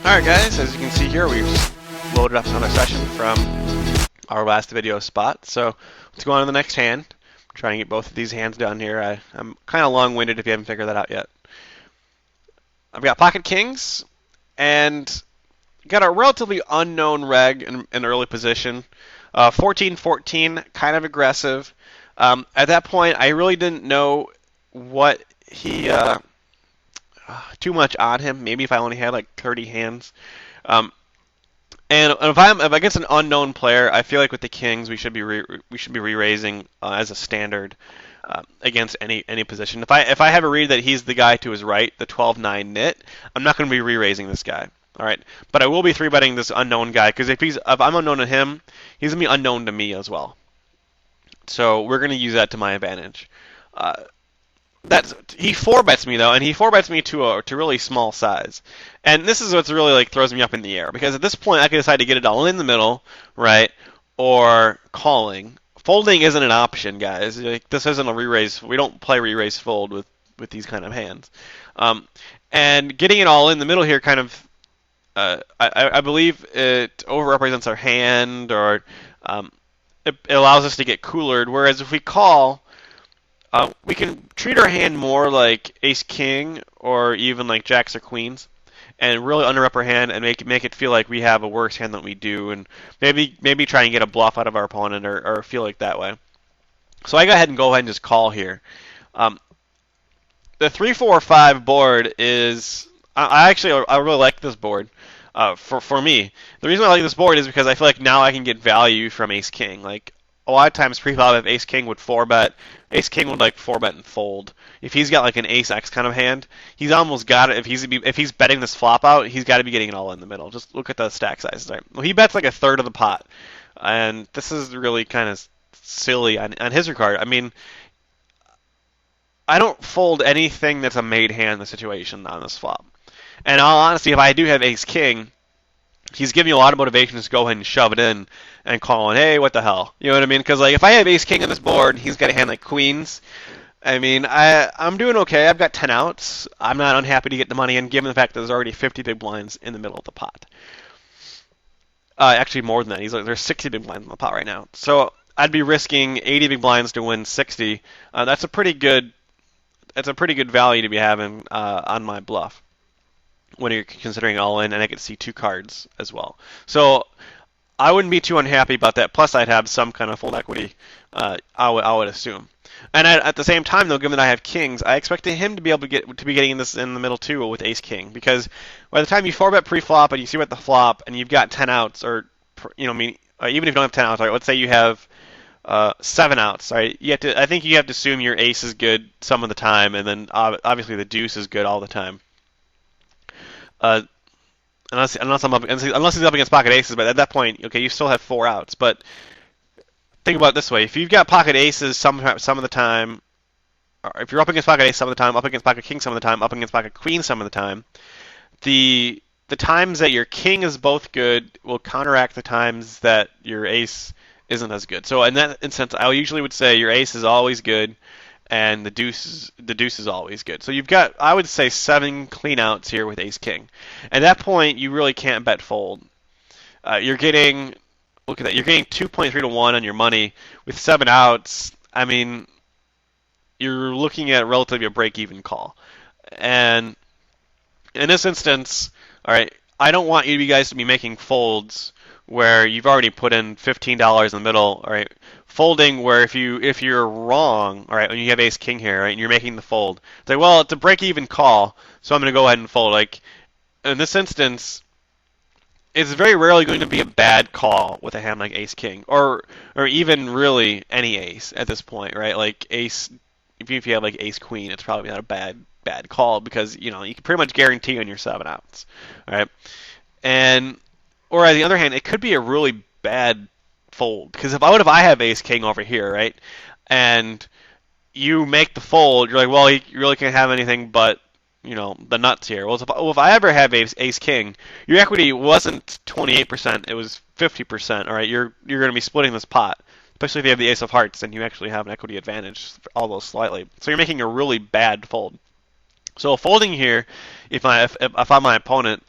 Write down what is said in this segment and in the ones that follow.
Alright guys, as you can see here, we've just loaded up another session from our last video spot. So let's go on to the next hand. I'm trying to get both of these hands done here. I'm kind of long-winded if you haven't figured that out yet. I've got pocket kings and got a relatively unknown reg in early position. 14-14, kind of aggressive. At that point, I really didn't know what he too much on him. Maybe if I only had like 30 hands. And if I get an unknown player, I feel like with the kings we should be re-raising as a standard against any position. If I have a read that he's the guy to his right, the 12-9 knit, I'm not going to be re-raising this guy. All right, but I will be 3-betting this unknown guy because if I'm unknown to him, he's gonna be unknown to me as well. So we're gonna use that to my advantage. He 4-bets me though, and he 4-bets me to a really small size. And this is what's really like throws me up in the air because at this point I can decide to get it all in the middle, right, or calling. Folding isn't an option, guys. Like, this isn't a re-raise. We don't play re-raise fold with these kind of hands. And getting it all in the middle here kind of I believe it overrepresents our hand, or it allows us to get coolered. Whereas if we call, we can treat our hand more like ace-king or even like jacks or queens, and really under-upper hand and make it feel like we have a worse hand than we do, and maybe try and get a bluff out of our opponent or feel like that way. So I go ahead and just call here. The 3-4-5 board is I really like this board. For me, the reason I like this board is because I feel like now I can get value from ace-king. Like a lot of times pre-flop, if ace-king would 4-bet, ace-king would like 4-bet and fold. If he's got like an ace-x kind of hand, he's almost got it. If he's betting this flop out, he's got to be getting it all in the middle. Just look at the stack sizes. Right? Well, he bets like a third of the pot, and this is really kind of silly on his regard. I mean, I don't fold anything that's a made hand in the situation on this flop. And in all honesty, if I do have ace-king, he's giving me a lot of motivation to just go ahead and shove it in and call in, hey, what the hell? You know what I mean? Because like if I have ace-king on this board and he's got a hand like queens, I mean, I'm doing okay. I've got 10 outs. I'm not unhappy to get the money in, given the fact that there's already 50 big blinds in the middle of the pot. Actually, more than that. There's 60 big blinds in the pot right now. So I'd be risking 80 big blinds to win 60. That's a pretty good value to be having on my bluff when you're considering all in, and I get to see 2 cards as well. So I wouldn't be too unhappy about that. Plus, I'd have some kind of fold equity, I would assume. And at the same time, though, given that I have kings, I expect him to be able to be getting this in the middle too with ace-king, because by the time you 4-bet pre-flop and you see what the flop and you've got 10 outs, or even if you don't have 10 outs, right, let's say you have 7 outs, right? I think you have to assume your ace is good some of the time, and then obviously the deuce is good all the time. Unless he's up against pocket aces, but at that point, okay, you still have 4 outs. But think about it this way: if you've got pocket aces some of the time, or if you're up against pocket ace some of the time, up against pocket king some of the time, up against pocket queen some of the time, the times that your king is both good will counteract the times that your ace isn't as good. So in that instance, I usually would say your ace is always good, and the deuce is always good. So you've got, I would say, 7 clean outs here with ace-king. At that point, you really can't bet fold. You're getting, look at that, you're getting 2.3 to 1 on your money with 7 outs. I mean, you're looking at relatively a break-even call. And in this instance, all right, I don't want you guys to be making folds where you've already put in $15 in the middle, all right? Folding where if you're wrong, all right, when you have ace-king here, right, and you're making the fold, it's like, well, it's a break-even call, so I'm going to go ahead and fold. Like, in this instance, it's very rarely going to be a bad call with a hand like ace-king, or even really any ace at this point, right? Like ace, if you have like ace-queen, it's probably not a bad call because you can pretty much guarantee on your 7 outs, all right? Or on the other hand, it could be a really bad fold, because if I have ace-king over here, right, and you make the fold, you're like, well, you really can't have anything but the nuts here. Well, if I ever have ace-king, your equity wasn't 28%, it was 50%. All right, you're going to be splitting this pot, especially if you have the ace of hearts, and you actually have an equity advantage, although slightly. So you're making a really bad fold. So folding here, if I'm my opponent,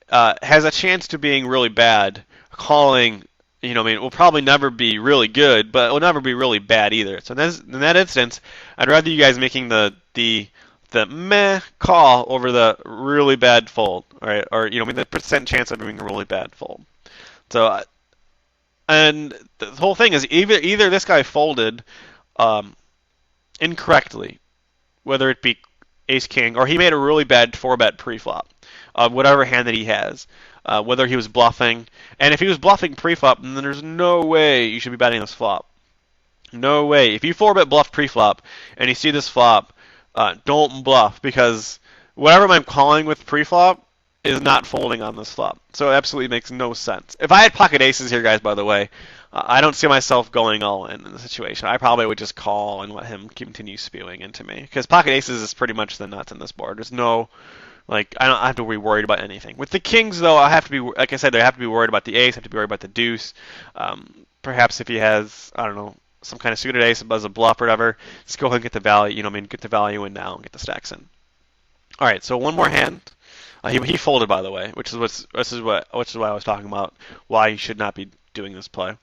has a chance to being really bad. Calling, will probably never be really good, but it will never be really bad either. So in that instance, I'd rather you guys making the meh call over the really bad fold, all right? Or the percent chance of being a really bad fold. So and the whole thing is either this guy folded um, incorrectly, whether it be ace king, or he made a really bad 4-bet preflop, whatever hand that he has, whether he was bluffing. And if he was bluffing preflop, then there's no way you should be betting this flop. No way. If you 4-bet bluff preflop and you see this flop, don't bluff, because whatever I'm calling with preflop is not folding on this flop. So it absolutely makes no sense. If I had pocket aces here, guys, by the way, I don't see myself going all in the situation. I probably would just call and let him continue spewing into me, because pocket aces is pretty much the nuts in this board. There's no, I don't have to be worried about anything. With the kings, though, I have to be, like I said, I have to be worried about the ace, I have to be worried about the deuce. Perhaps if he has, I don't know, some kind of suited ace as a bluff or whatever, just go ahead and get the value, get the value in now and get the stacks in. All right, so one more hand. He folded, by the way, which is why I was talking about why he should not be doing this play. All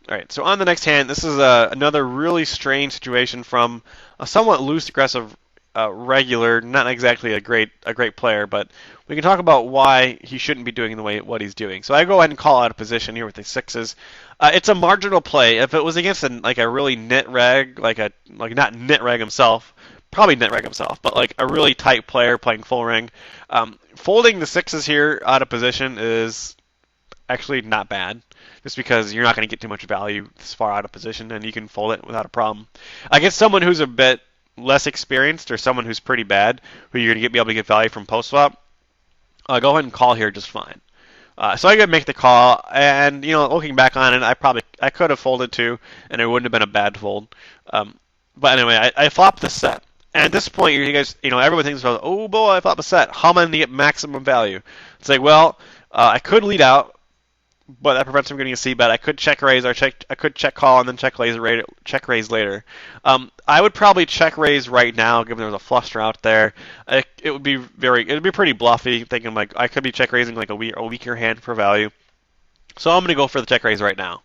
right, so on the next hand, this is another really strange situation from a somewhat loose aggressive regular, not exactly a great player, but we can talk about why he shouldn't be doing what he's doing. So I go ahead and call out a position here with the sixes. It's a marginal play. If it was against a really nit reg, like not nit reg himself, probably nit reg himself, but like a really tight player playing full ring, folding the sixes here out of position is actually not bad, just because you're not going to get too much value this far out of position, and you can fold it without a problem. Against someone who's a bit less experienced, or someone who's pretty bad, who you're going to be able to get value from post flop, go ahead and call here just fine. So I could make the call, and looking back on it, I could have folded too, and it wouldn't have been a bad fold. But anyway, I flopped the set. And at this point, you guys, everyone thinks, oh boy, I flopped a set. How am I going to get maximum value? It's like, well, I could lead out, but that prevents me getting a c-bet. I could check raise, I could check call and then check raise later. I would probably check raise right now, given there's a flush draw out there. It would be pretty bluffy, thinking like I could be check raising like a weaker hand for value. So I'm going to go for the check raise right now.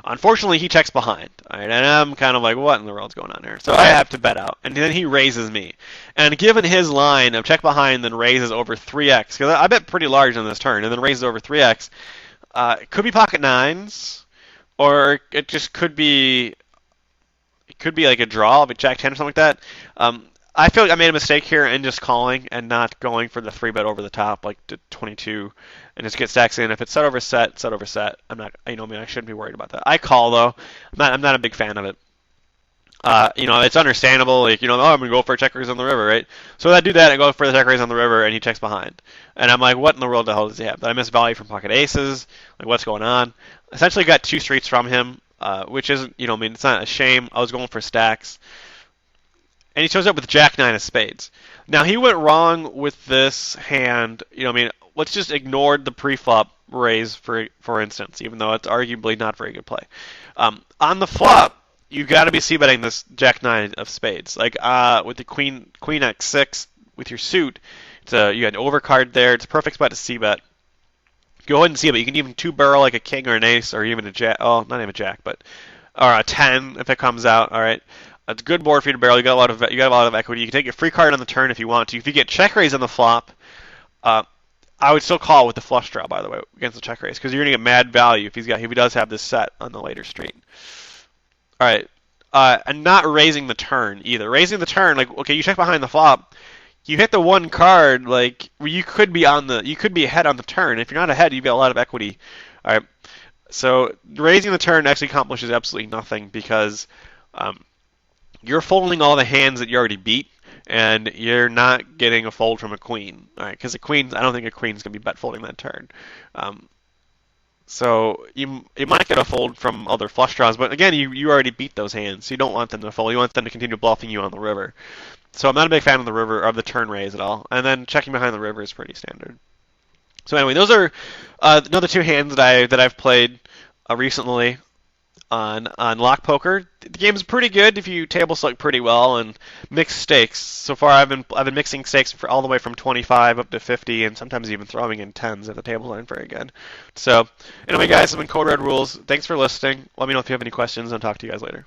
Unfortunately, he checks behind, all right, and I'm kind of like, what in the world's going on here? So I have to bet out, and then he raises me. And given his line of check behind, then raises over 3x, because I bet pretty large on this turn, and then raises over 3x, it could be pocket nines, or it just could be like a draw of a jack 10 or something like that. I feel like I made a mistake here in just calling and not going for the 3-bet over the top, like to 22, and just get stacks in. If it's set over set. I'm not, I shouldn't be worried about that. I call though. I'm not a big fan of it. It's understandable. Like, I'm gonna go for a check raise on the river, right? So I do that. I go for the check raise on the river, and he checks behind, and I'm like, what in the world the hell does he have? Did I miss value from pocket aces? Like, what's going on? Essentially, got 2 streets from him, which isn't, it's not a shame. I was going for stacks. And he shows up with Jack 9 of spades. Now, he went wrong with this hand. Let's just ignore the pre-flop raise, for instance, even though it's arguably not very good play. On the flop, you got to be c-betting this Jack 9 of spades. Like, with the Queen x6 with your suit, you got an overcard there. It's a perfect spot to c-bet. Go ahead and c-bet. You can even 2-barrel like a king or an ace, or even a jack. Oh, not even a jack, or a 10 if it comes out. All right. It's a good board for you to barrel. You got a lot of equity. You can take your free card on the turn if you want to. If you get check raise on the flop, I would still call with the flush draw, by the way, against the check raise, because you're gonna get mad value if he does have this set on the later street. All right, and not raising the turn either. Raising the turn, like, okay, you check behind the flop, you hit the one card, like, you could be ahead on the turn. If you're not ahead, you've got a lot of equity. All right, so raising the turn actually accomplishes absolutely nothing, because you're folding all the hands that you already beat, and you're not getting a fold from a queen. All right, because I don't think a queen's gonna be bet folding that turn. So you might get a fold from other flush draws, but again, you already beat those hands. So you don't want them to fold. You want them to continue bluffing you on the river. So I'm not a big fan of the turn raise at all. And then checking behind the river is pretty standard. So anyway, those are another 2 hands that I've played recently. on lock poker. The game's pretty good if you table select pretty well and mix stakes. So far, I've been mixing stakes for all the way from 25 up to 50, and sometimes even throwing in tens if the tables aren't very good. So anyway, guys, I've been CodeRed Rules. Thanks for listening. Let me know if you have any questions, and I'll talk to you guys later.